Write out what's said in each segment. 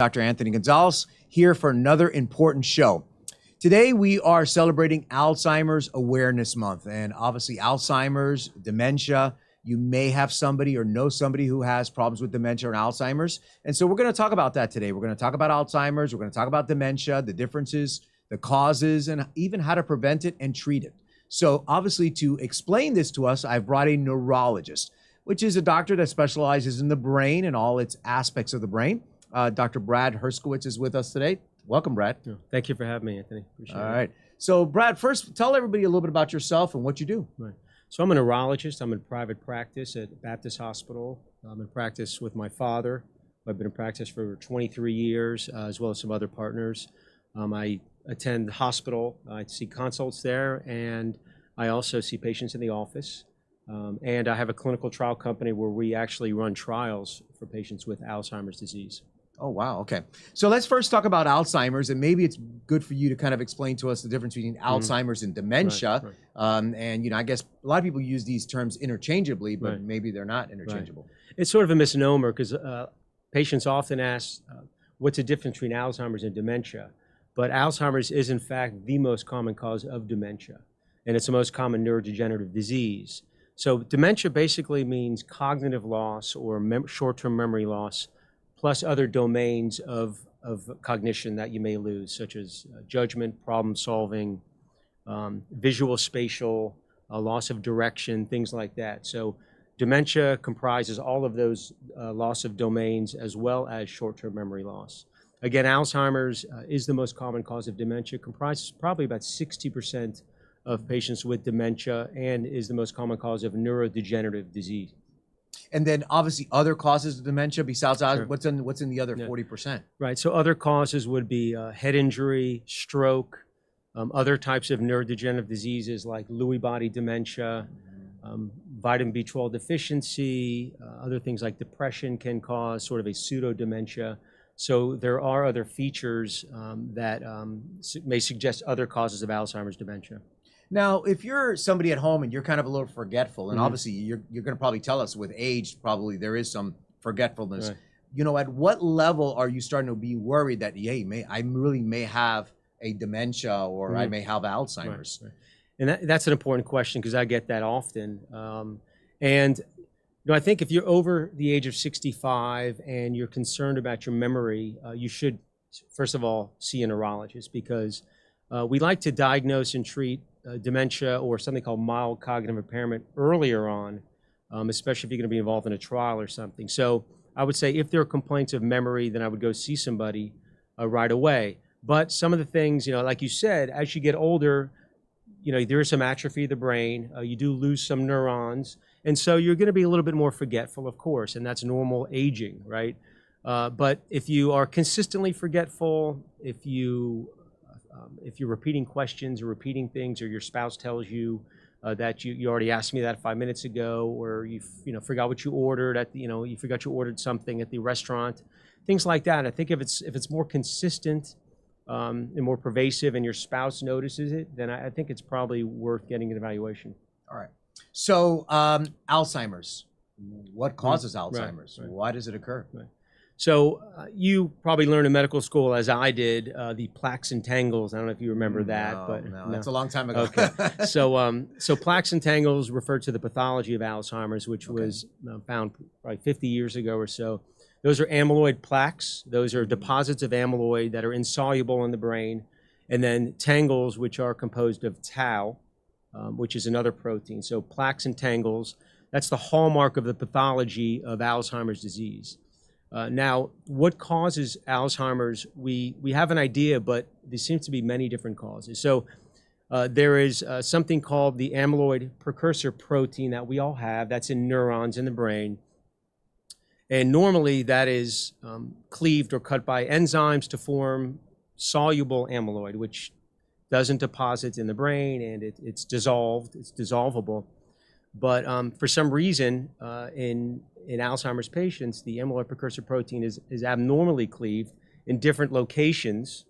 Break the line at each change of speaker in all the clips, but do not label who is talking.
Dr. Anthony Gonzalez here for another important show. Today we are celebrating Alzheimer's Awareness Month, and obviously Alzheimer's, dementia, you may have somebody or know somebody who has problems with dementia or Alzheimer's. And so we're going to talk about that today. We're going to talk about Alzheimer's, we're going to talk about dementia, the differences, the causes, and even how to prevent it and treat it. So obviously to explain this to us, I've brought a neurologist, which is a doctor that specializes in the brain and all its aspects of the brain. Dr. Brad Herskowitz is with us today. Welcome, Brad.
Thank you for having me, Anthony. Appreciate it.
All right. So, Brad, first, tell everybody a little bit about yourself and what you do.
Right. So I'm a neurologist. I'm in private practice at Baptist Hospital. I'm in practice with my father. I've been in practice for 23 years, as well as some other partners. I attend the hospital. I see consults there, and I also see patients in the office. And I have a clinical trial company where we actually run trials for patients with Alzheimer's disease.
Oh, wow. Okay. So let's first talk about Alzheimer's, and maybe it's good for you to kind of explain to us the difference between Alzheimer's and dementia. Right. And, I guess a lot of people use these terms interchangeably, but maybe they're not interchangeable.
Right. It's sort of a misnomer because patients often ask, what's the difference between Alzheimer's and dementia? But Alzheimer's is, in fact, the most common cause of dementia, and it's the most common neurodegenerative disease. So dementia basically means cognitive loss or short-term memory loss, plus other domains of cognition that you may lose, such as judgment, problem solving, visual, spatial, loss of direction, things like that. So dementia comprises all of those loss of domains as well as short-term memory loss. Again, Alzheimer's is the most common cause of dementia, comprises probably about 60% of patients with dementia, and is the most common cause of neurodegenerative disease.
And then obviously other causes of dementia besides what's in the other 40%?
Right. So other causes would be head injury, stroke, other types of neurodegenerative diseases like Lewy body dementia, vitamin B12 deficiency, other things like depression can cause sort of a pseudo-dementia. So there are other features that may suggest other causes of Alzheimer's dementia.
Now, if you're somebody at home and you're kind of a little forgetful, and obviously you're going to probably tell us with age, probably there is some forgetfulness. Right. At what level are you starting to be worried that, hey, I really may have a dementia or I may have Alzheimer's?
Right. And that's an important question because I get that often. And I think if you're over the age of 65 and you're concerned about your memory, you should, first of all, see a neurologist because we like to diagnose and treat dementia or something called mild cognitive impairment earlier on, especially if you're going to be involved in a trial or something. So I would say if there are complaints of memory, then I would go see somebody right away. But some of the things, like you said, as you get older, there is some atrophy of the brain. You do lose some neurons. And so you're going to be a little bit more forgetful, of course, and that's normal aging, right? But if you are consistently forgetful, if you're repeating questions or repeating things, or your spouse tells you that you already asked me that 5 minutes ago, or you forgot what you ordered you forgot you ordered something at the restaurant, things like that. I think if it's more consistent and more pervasive, and your spouse notices it, then I think it's probably worth getting an evaluation.
All right. So Alzheimer's, what causes Alzheimer's? Right. Why does it occur?
Right. So you probably learned in medical school, as I did, the plaques and tangles. I don't know if you remember that,
no, that's a long time ago.
Okay. So plaques and tangles refer to the pathology of Alzheimer's, which was found probably 50 years ago or so. Those are amyloid plaques. Those are deposits of amyloid that are insoluble in the brain. And then tangles, which are composed of tau, which is another protein. So plaques and tangles, that's the hallmark of the pathology of Alzheimer's disease. Now, what causes Alzheimer's? We have an idea, but there seems to be many different causes. So there is something called the amyloid precursor protein that we all have. That's in neurons in the brain. And normally that is cleaved or cut by enzymes to form soluble amyloid, which doesn't deposit in the brain, and it's dissolved. It's dissolvable. But for some reason, in Alzheimer's patients, the amyloid precursor protein is abnormally cleaved in different locations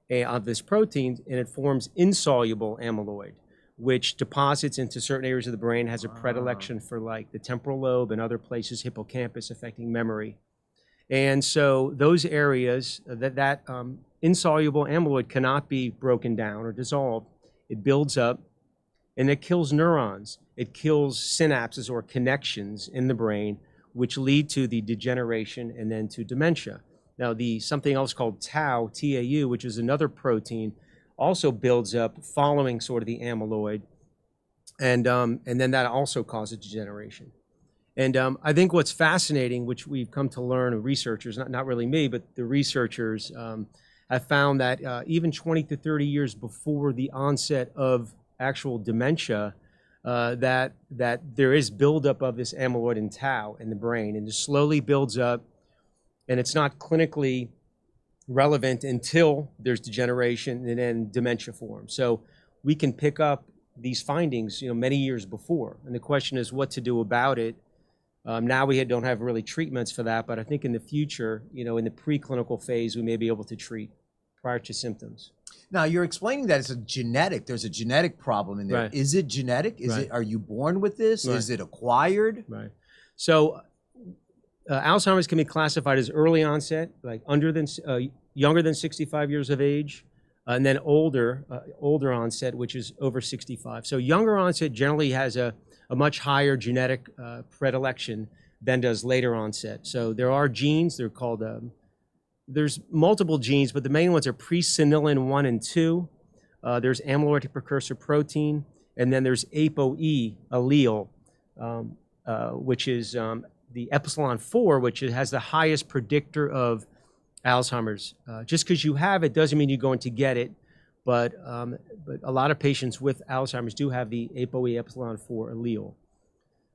of this protein, and it forms insoluble amyloid, which deposits into certain areas of the brain, has a predilection for like the temporal lobe and other places, hippocampus, affecting memory. And so those areas that insoluble amyloid cannot be broken down or dissolved. It builds up and it kills neurons. It kills synapses or connections in the brain, which lead to the degeneration and then to dementia. Now, something else called tau, T-A-U, which is another protein, also builds up following sort of the amyloid, and then that also causes degeneration. And I think what's fascinating, which we've come to learn, researchers, not really me, but the researchers have found that even 20 to 30 years before the onset of actual dementia, that there is buildup of this amyloid and tau in the brain, and it slowly builds up, and it's not clinically relevant until there's degeneration and then dementia forms. So we can pick up these findings, many years before, and the question is what to do about it. Now we don't have really treatments for that, but I think in the future, in the preclinical phase, we may be able to treat prior to symptoms.
Now you're explaining that there's a genetic problem in there.
Right.
Is it genetic? Are you born with this?
Right.
Is it acquired?
Right. So Alzheimer's can be classified as early onset, like younger than 65 years of age, and then older onset, which is over 65. So younger onset generally has a much higher genetic predilection than does later onset. So there are genes, they're called, there's multiple genes, but the main ones are presenilin 1 and 2. There's amyloid precursor protein, and then there's ApoE allele, which is the epsilon 4, which has the highest predictor of Alzheimer's. Just because you have it doesn't mean you're going to get it, but a lot of patients with Alzheimer's do have the ApoE epsilon 4 allele.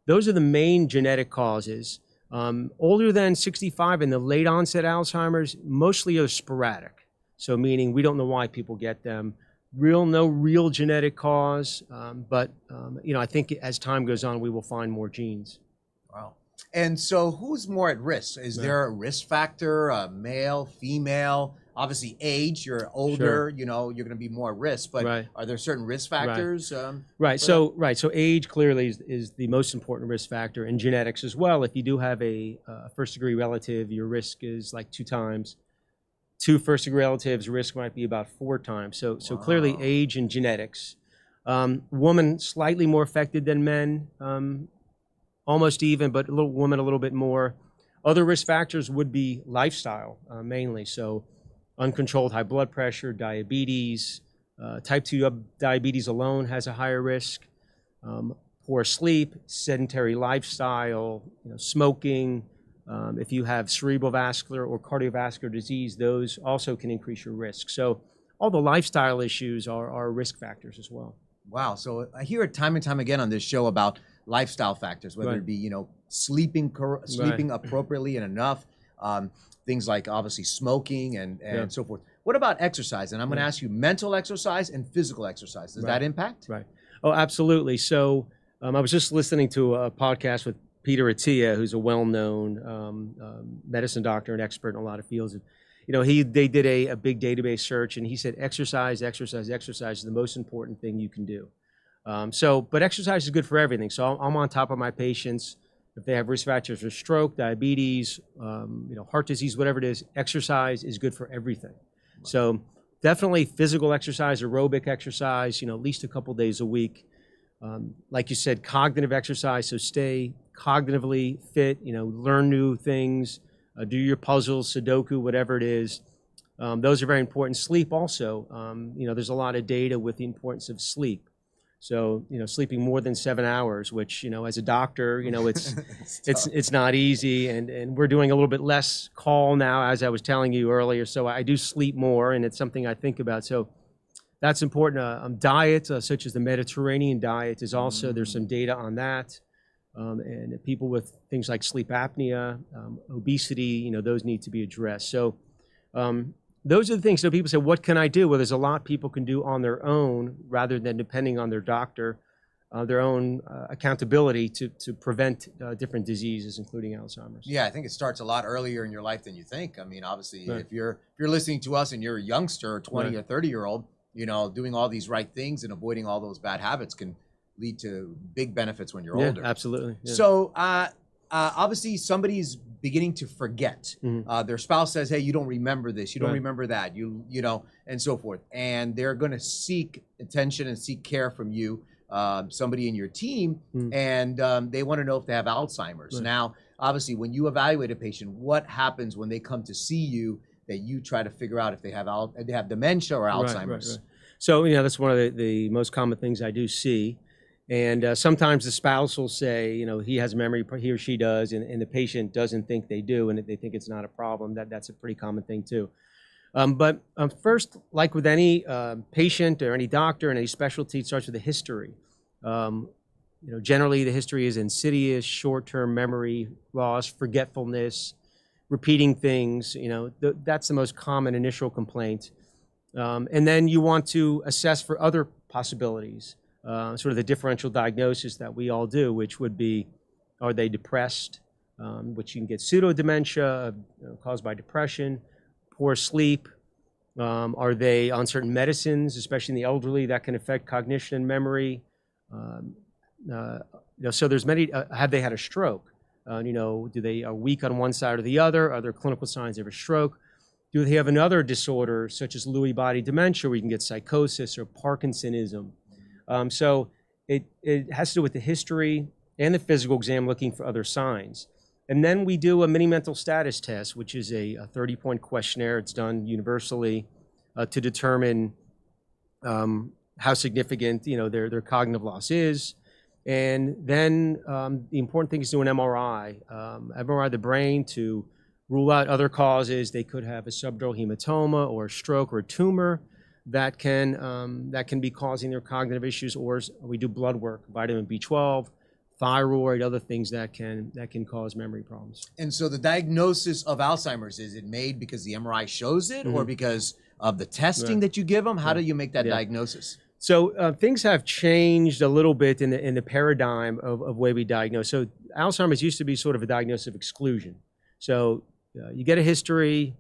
Those are the main genetic causes. Older than 65 and the late onset Alzheimer's mostly are sporadic. So meaning we don't know why people get them. No real genetic cause, but I think as time goes on, we will find more genes.
Wow. And so who's more at risk? Is there a risk factor, male, female? Obviously age, you're older, you're going to be more at risk, but are there certain risk factors?
Right. So age clearly is the most important risk factor, and genetics as well. If you do have a first degree relative, your risk is like 2 times. 2 first degree relatives, risk might be about 4 times. So clearly age and genetics. Women slightly more affected than men, almost even, but women a little bit more. Other risk factors would be lifestyle mainly. So uncontrolled high blood pressure, diabetes, type 2 diabetes alone has a higher risk, poor sleep, sedentary lifestyle, smoking. If you have cerebral vascular or cardiovascular disease, those also can increase your risk. So all the lifestyle issues are risk factors as well.
Wow. So I hear it time and time again on this show about lifestyle factors, whether it be, sleeping appropriately and enough, things like obviously smoking and so forth. What about exercise? And I'm going to ask you mental exercise and physical exercise. Does that impact?
Right. Oh, absolutely. So I was just listening to a podcast with Peter Attia, who's a well-known medicine doctor and expert in a lot of fields. And, they did a big database search, and he said exercise is the most important thing you can do. But exercise is good for everything. So I'm on top of my patients. If they have risk factors for stroke, diabetes, heart disease, whatever it is, exercise is good for everything. So definitely physical exercise, aerobic exercise, at least a couple days a week. Like you said, cognitive exercise, so stay cognitively fit, learn new things, do your puzzles, Sudoku, whatever it is. Those are very important. Sleep also, there's a lot of data with the importance of sleep. So, sleeping more than 7 hours, which, as a doctor, it's not easy. And we're doing a little bit less call now, as I was telling you earlier. So I do sleep more, and it's something I think about. So that's important. Diet, such as the Mediterranean diet, is also, there's some data on that. And people with things like sleep apnea, obesity, those need to be addressed. So those are the things. So people say, what can I do? Well, there's a lot people can do on their own rather than depending on their doctor, their own accountability to prevent different diseases, including Alzheimer's.
Yeah, I think it starts a lot earlier in your life than you think. I mean, obviously, if you're listening to us and you're a youngster, 20 or 30-year-old, doing all these right things and avoiding all those bad habits can lead to big benefits when you're older.
Absolutely. Yeah.
So obviously somebody's beginning to forget. Their spouse says, "Hey, you don't remember this, you don't remember that, you know, and so forth," and they're going to seek attention and seek care from you, somebody in your team, and they want to know if they have Alzheimer's. Now, obviously, when you evaluate a patient, what happens when they come to see you that you try to figure out if they have dementia or Alzheimer's?
So, you know, that's one of the most common things I do see. And sometimes the spouse will say, you know, he has memory, he or she does, and the patient doesn't think they do, and they think it's not a problem. That's a pretty common thing too. But first, like with any patient or any doctor and any specialty, it starts with a history. You know, generally the history is insidious, short-term memory loss, forgetfulness, repeating things. You know, that's the most common initial complaint. And then you want to assess for other possibilities. Sort of the differential diagnosis that we all do, which would be, are they depressed, which you can get pseudo-dementia caused by depression, poor sleep, are they on certain medicines, especially in the elderly, that can affect cognition and memory. You know, so there's many, have they had a stroke? You know, do they are weak on one side or the other? Are there clinical signs of a stroke? Do they have another disorder, such as Lewy body dementia, where you can get psychosis or Parkinsonism? So it has to do with the history and the physical exam, looking for other signs. And then we do a mini mental status test, which is a 30-point questionnaire. It's done universally to determine how significant, you know, their cognitive loss is. And then the important thing is to do an MRI, MRI the brain to rule out other causes. They could have a subdural hematoma or a stroke or a tumor that can be causing their cognitive issues, or we do blood work, vitamin B12, thyroid, other things that can cause memory problems.
And so the diagnosis of Alzheimer's, is it made because the MRI shows it, or because of the testing that you give them? How do you make that diagnosis?
So things have changed a little bit in the paradigm of way we diagnose. So Alzheimer's used to be sort of a diagnosis of exclusion. So you get a history,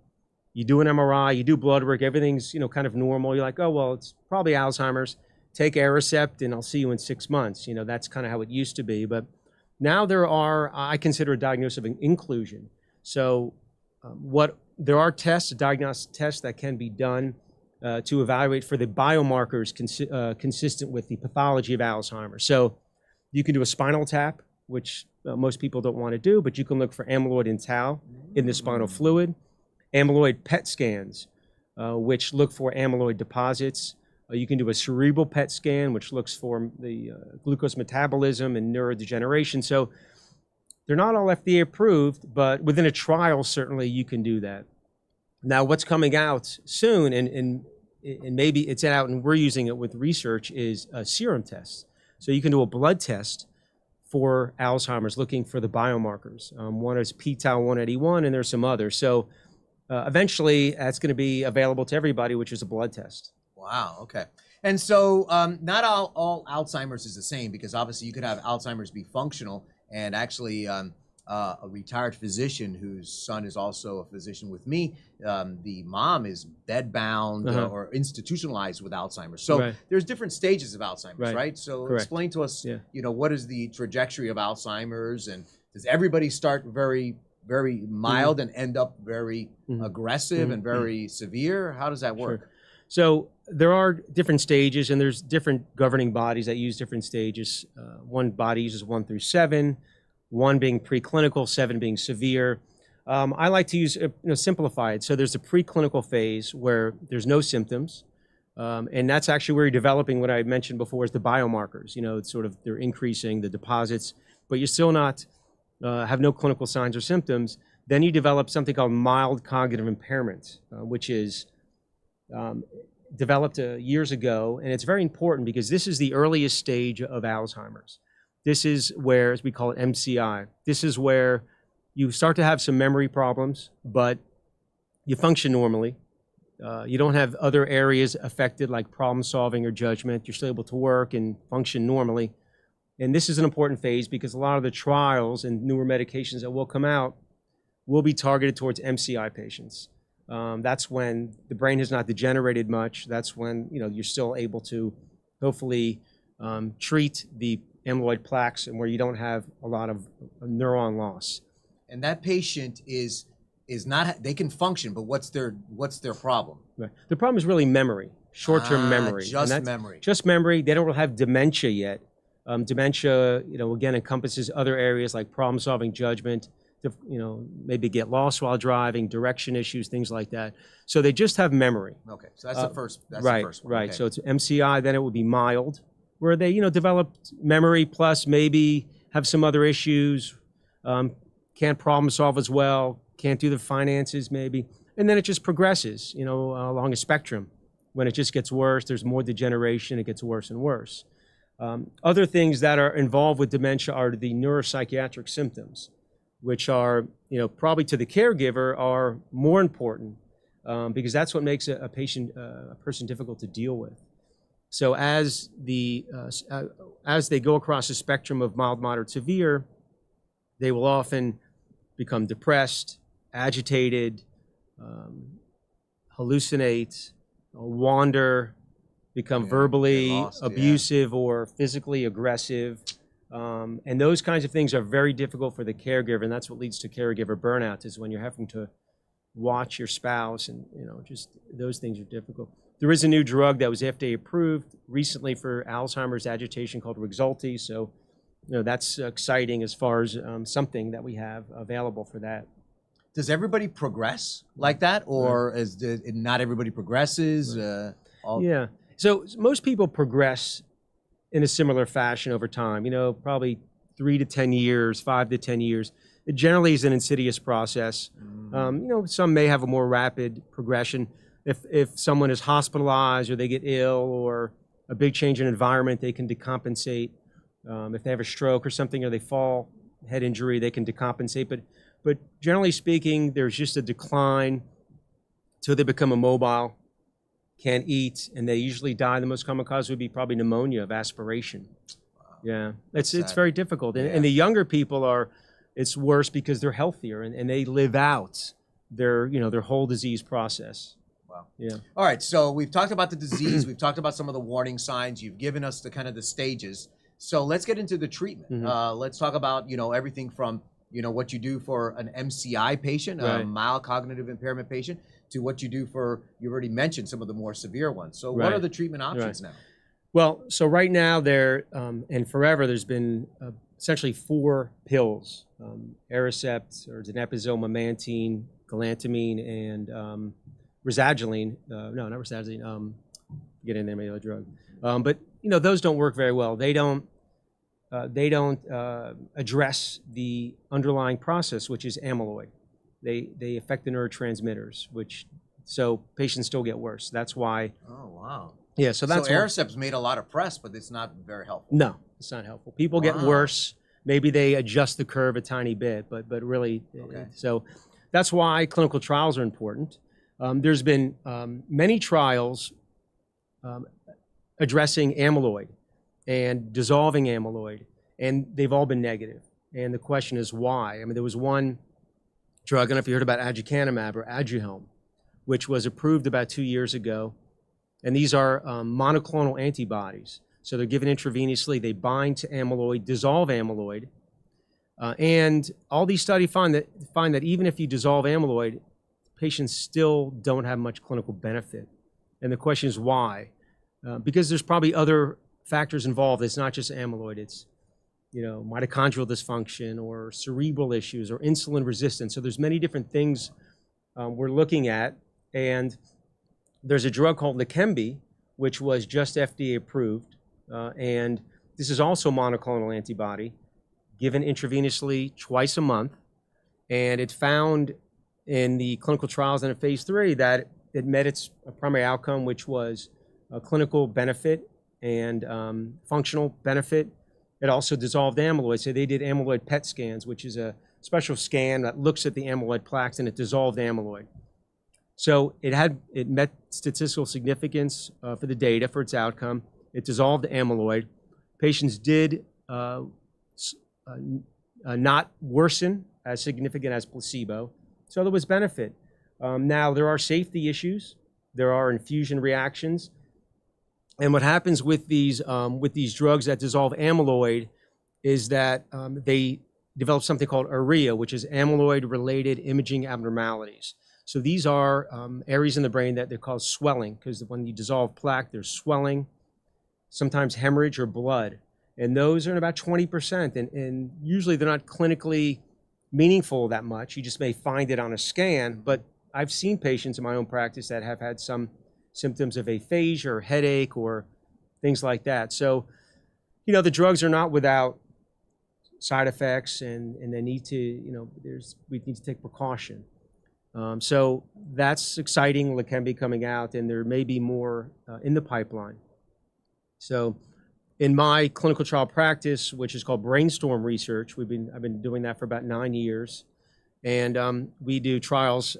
you do an MRI, you do blood work, everything's, you know, kind of normal. You're like, oh, well, it's probably Alzheimer's. Take Aricept and I'll see you in 6 months. You know, that's kind of how it used to be. But now there are, I consider a diagnosis of an inclusion. So there are tests, diagnostic tests that can be done to evaluate for the biomarkers consistent with the pathology of Alzheimer's. So you can do a spinal tap, which most people don't want to do, but you can look for amyloid and tau in the spinal fluid. Amyloid PET scans, which look for amyloid deposits. You can do a cerebral PET scan, which looks for the glucose metabolism and neurodegeneration. So they're not all FDA approved, but within a trial, certainly you can do that. Now, what's coming out soon, and maybe it's out and we're using it with research, is a serum test. So you can do a blood test for Alzheimer's, looking for the biomarkers. One is p-tau 181, and there's some others. So eventually, that's going to be available to everybody, which is a blood test.
Wow, okay. And so not all Alzheimer's is the same, because obviously you could have Alzheimer's be functional, and actually a retired physician whose son is also a physician with me, the mom is bedbound or institutionalized with Alzheimer's. So there's different stages of Alzheimer's, right? So explain to us, you know, what is the trajectory of Alzheimer's, and does everybody start very mild and end up very aggressive and very severe? How does that work?
Sure. So there are different stages, and there's different governing bodies that use different stages. One body uses 1 through 7, 1 being preclinical, 7 being severe. I like to use, simplify it. So there's a preclinical phase where there's no symptoms, and that's actually where you're developing what I mentioned before is the biomarkers. You know, it's sort of they're increasing the deposits, but you're still not have no clinical signs or symptoms. Then you develop something called mild cognitive impairment, which is developed years ago, and it's very important because this is the earliest stage of Alzheimer's. This is where, as we call it, MCI. This is where you start to have some memory problems, but you function normally. You don't have other areas affected like problem solving or judgment. You're still able to work and function normally. And this is an important phase because a lot of the trials and newer medications that will come out will be targeted towards MCI patients. That's when the brain has not degenerated much. That's when you're still able to hopefully treat the amyloid plaques and where you don't have a lot of neuron loss.
And that patient is not, they can function, but what's their problem?
Right. The problem is really memory, short-term memory.
Just memory.
Just memory. They don't have dementia yet. Dementia, again, encompasses other areas like problem-solving, judgment, maybe get lost while driving, direction issues, things like that. So they just have memory.
Okay, so that's the first. That's
right,
the first one.
right.
Okay.
So it's MCI. Then it would be mild, where they, developed memory plus maybe have some other issues, can't problem solve as well, can't do the finances maybe, and then it just progresses, along a spectrum. When it just gets worse, there's more degeneration. It gets worse and worse. Other things that are involved with dementia are the neuropsychiatric symptoms, which are, probably to the caregiver are more important because that's what makes a person difficult to deal with. So as they go across the spectrum of mild, moderate, severe, they will often become depressed, agitated, hallucinate, wander, become verbally
lost,
abusive or physically aggressive. And those kinds of things are very difficult for the caregiver, and that's what leads to caregiver burnout, is when you're having to watch your spouse, and just those things are difficult. There is a new drug that was FDA approved recently for Alzheimer's agitation called Rexulti, so that's exciting as far as something that we have available for that.
Does everybody progress like that, or not everybody progresses?
Yeah. So most people progress in a similar fashion over time, probably 3 to 10 years, 5 to 10 years. It generally is an insidious process. Some may have a more rapid progression. If someone is hospitalized or they get ill or a big change in environment, they can decompensate. If they have a stroke or something, or they fall, head injury, they can decompensate. But generally speaking, there's just a decline till they become immobile, can't eat, and they usually die. The most common cause would be probably pneumonia of aspiration. Wow. Yeah, it's very difficult. And the younger people it's worse because they're healthier and they live out their whole disease process.
Wow.
Yeah.
All right, so we've talked about the disease. We've talked about some of the warning signs. You've given us the kind of the stages. So let's get into the treatment.
Mm-hmm.
Let's talk about, everything from, what you do for an MCI patient, a mild cognitive impairment patient, to what you do for, you already mentioned some of the more severe ones. So what are the treatment options now?
Well, so right now and forever, there's been essentially 4 pills, Aricept or donepezil, memantine, galantamine, and razagiline. No, not razagiline. Get in there, maybe a drug. But those don't work very well. They don't address the underlying process, which is amyloid. They affect the neurotransmitters, so patients still get worse. That's why.
Oh, wow.
Yeah, so that's
Aricept's made a lot of press, but it's not very helpful.
No, it's not helpful. People get worse. Maybe they adjust the curve a tiny bit, but really, so that's why clinical trials are important. There's been many trials addressing amyloid and dissolving amyloid, and they've all been negative. And the question is why? I mean, there was one drug, I don't know if you heard about aducanumab or Aduhelm, which was approved about 2 years ago. And these are monoclonal antibodies. So they're given intravenously, they bind to amyloid, dissolve amyloid. And all these studies find that even if you dissolve amyloid, patients still don't have much clinical benefit. And the question is why? Because there's probably other factors involved. It's not just amyloid. It's mitochondrial dysfunction or cerebral issues or insulin resistance. So there's many different things we're looking at. And there's a drug called Leqembi, which was just FDA approved. And this is also a monoclonal antibody given intravenously twice a month. And it found in the clinical trials and in phase 3 that it met its primary outcome, which was a clinical benefit and functional benefit. It also dissolved amyloid. So they did amyloid PET scans, which is a special scan that looks at the amyloid plaques, and it dissolved amyloid. So it met statistical significance for the data, for its outcome. It dissolved amyloid. Patients did not worsen as significant as placebo. So there was benefit. Now, there are safety issues. There are infusion reactions. And what happens with these drugs that dissolve amyloid, is that they developed something called ARIA, which is amyloid-related imaging abnormalities. So these are areas in the brain that they're called swelling, because when you dissolve plaque, there's swelling, sometimes hemorrhage or blood. And those are in about 20%. And usually they're not clinically meaningful that much. You just may find it on a scan. But I've seen patients in my own practice that have had some symptoms of aphasia or headache or things like that. So, the drugs are not without side effects, and they need to, we need to take precaution. So that's exciting, Leqembi coming out, and there may be more in the pipeline. So in my clinical trial practice, which is called Brainstorm Research, I've been doing that for about 9 years. And we do trials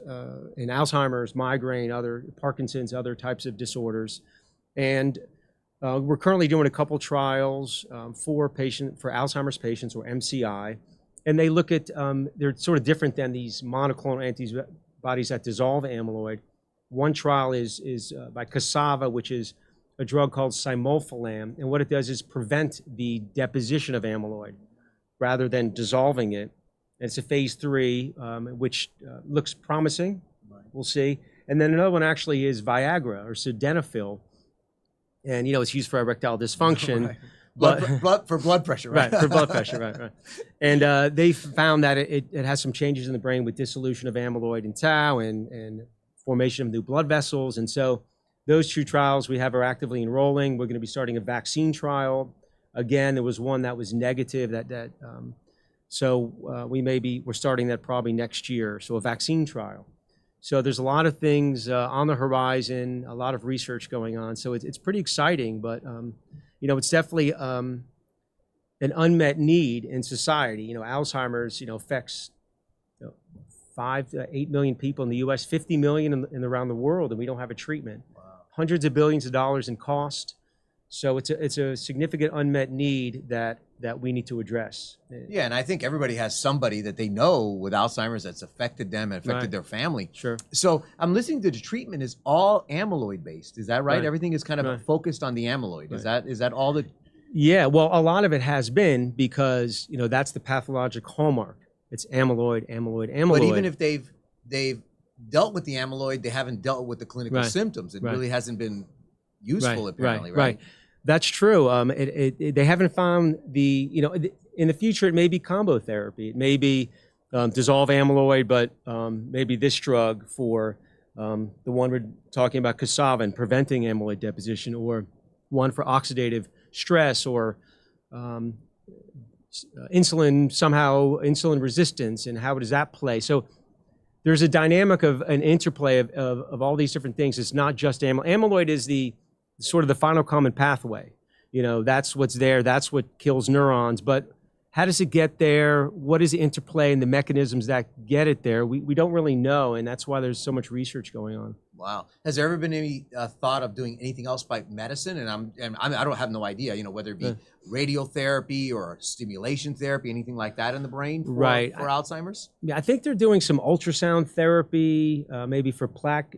in Alzheimer's, migraine, other Parkinson's, other types of disorders. And we're currently doing a couple trials for Alzheimer's patients, or MCI. And they look at, they're sort of different than these monoclonal antibodies that dissolve amyloid. One trial is by Cassava, which is a drug called simulfilam. And what it does is prevent the deposition of amyloid rather than dissolving it. And it's a phase 3, which looks promising. Right. We'll see. And then another one actually is Viagra, or sildenafil. And, it's used for erectile dysfunction.
Right. For blood pressure, right?
Right, for blood pressure, right. And they found that it has some changes in the brain with dissolution of amyloid and tau and formation of new blood vessels. And so those 2 trials we have are actively enrolling. We're going to be starting a vaccine trial. Again, there was one that was negative so we're starting that probably next year. So a vaccine trial. So there's a lot of things on the horizon, a lot of research going on. So it's pretty exciting, but it's definitely an unmet need in society. Alzheimer's, affects 5 to 8 million people in the U.S., 50 million around the world, and we don't have a treatment. Wow. Hundreds of billions of dollars in cost. So it's a significant unmet need that we need to address.
Yeah, and I think everybody has somebody that they know with Alzheimer's that's affected them and affected their family.
Sure.
So I'm listening to the treatment is all amyloid based. Is that right? Everything is kind of focused on the amyloid. Is that all the?
Yeah, well, a lot of it has been because that's the pathologic hallmark. It's amyloid.
But even if they've dealt with the amyloid, they haven't dealt with the clinical symptoms. It really hasn't been useful, apparently, right?
That's true. They haven't found in the future, it may be combo therapy. It may be dissolve amyloid, but maybe this drug for the one we're talking about, Cassava, and preventing amyloid deposition, or one for oxidative stress, or insulin resistance, and how does that play? So there's a dynamic of an interplay of all these different things. It's not just amyloid. Amyloid is the sort of the final common pathway. That's what's there. That's what kills neurons. But how does it get there? What is the interplay and the mechanisms that get it there? We don't really know, and that's why there's so much research going on.
Wow. Has there ever been any thought of doing anything else by medicine? And I don't have no idea, whether it be radiotherapy or stimulation therapy, anything like that in the brain for Alzheimer's?
Yeah, I think they're doing some ultrasound therapy, maybe for plaque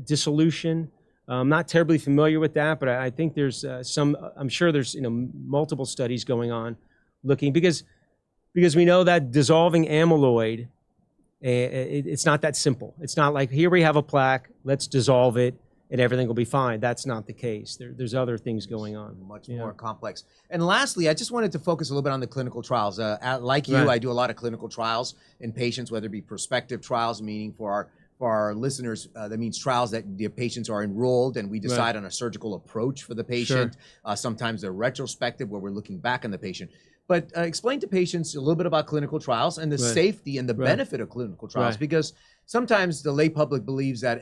dissolution. I'm not terribly familiar with that, but I think there's I'm sure there's multiple studies going on looking, because we know that dissolving amyloid, it's not that simple. It's not like, here we have a plaque, let's dissolve it and everything will be fine. That's not the case. There's other things going on.
Much more complex. And lastly, I just wanted to focus a little bit on the clinical trials. Like you, I do a lot of clinical trials in patients, whether it be prospective trials, meaning for our listeners, that means trials that the patients are enrolled and we decide on a surgical approach for the patient. Sure. Sometimes they're retrospective, where we're looking back on the patient. But explain to patients a little bit about clinical trials and the safety and the benefit of clinical trials, because sometimes the lay public believes that,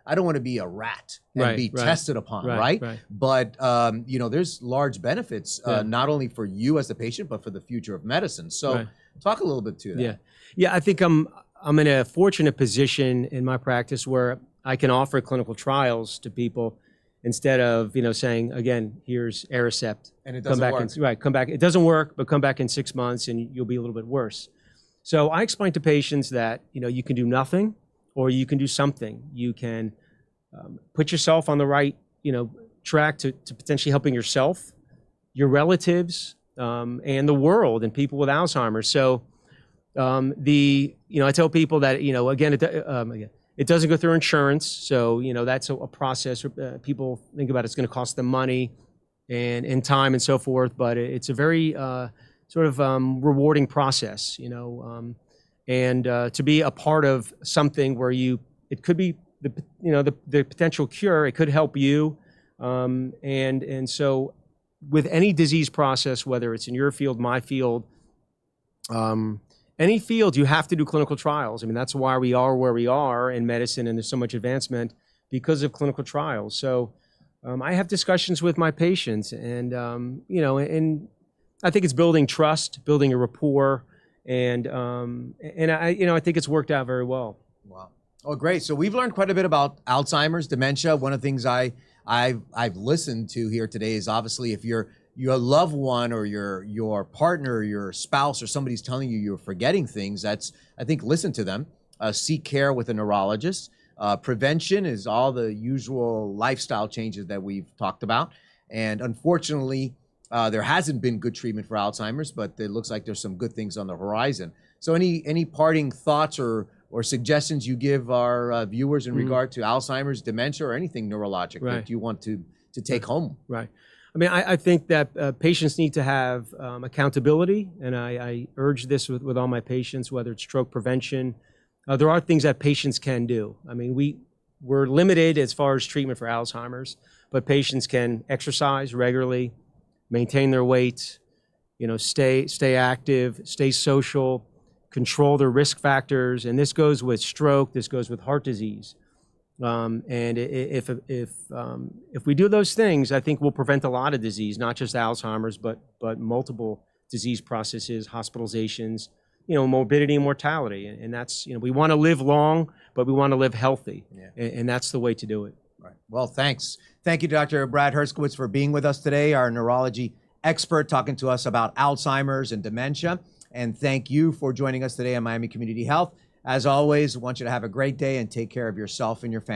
I don't want to be a rat and be tested upon, right? But, there's large benefits, not only for you as the patient, but for the future of medicine. So talk a little bit to that.
Yeah, I think I'm in a fortunate position in my practice where I can offer clinical trials to people instead of, saying, again, here's Aricept.
And it doesn't work.
Come back. It doesn't work, but come back in 6 months and you'll be a little bit worse. So I explain to patients that, you can do nothing or you can do something. You can put yourself on the right, track to potentially helping yourself, your relatives, and the world and people with Alzheimer's. So I tell people that, again, it doesn't go through insurance. So, that's a process. People think about it's going to cost them money and time and so forth, but it's a very sort of rewarding process, and to be a part of something where it could be the potential cure, it could help you. And so with any disease process, whether it's in your field, my field, any field, you have to do clinical trials. I mean, that's why we are where we are in medicine, and there's so much advancement because of clinical trials. So I have discussions with my patients, and and I think it's building trust, building a rapport, and I think it's worked out very well.
Wow. Oh, great. So we've learned quite a bit about Alzheimer's, dementia. One of the things I've listened to here today is obviously if your loved one or your partner, or your spouse, or somebody's telling you you're forgetting things, I think listen to them. Seek care with a neurologist. Prevention is all the usual lifestyle changes that we've talked about. And unfortunately, there hasn't been good treatment for Alzheimer's, but it looks like there's some good things on the horizon. So any parting thoughts or suggestions you give our viewers in regard to Alzheimer's, dementia, or anything neurologic that you want to take home?
Right. I mean, I think that patients need to have accountability, and I urge this with all my patients, whether it's stroke prevention. There are things that patients can do. I mean, we're limited as far as treatment for Alzheimer's, but patients can exercise regularly, maintain their weight, stay active, stay social, control their risk factors, and this goes with stroke, this goes with heart disease. And if we do those things, I think we'll prevent a lot of disease, not just Alzheimer's, but multiple disease processes, hospitalizations, morbidity and mortality. And that's, we want to live long, but we want to live healthy. Yeah. And that's the way to do it.
Right. Well, thanks. Thank you, Dr. Brad Herskowitz, for being with us today, our neurology expert, talking to us about Alzheimer's and dementia. And thank you for joining us today on Miami Community Health. As always, I want you to have a great day and take care of yourself and your family.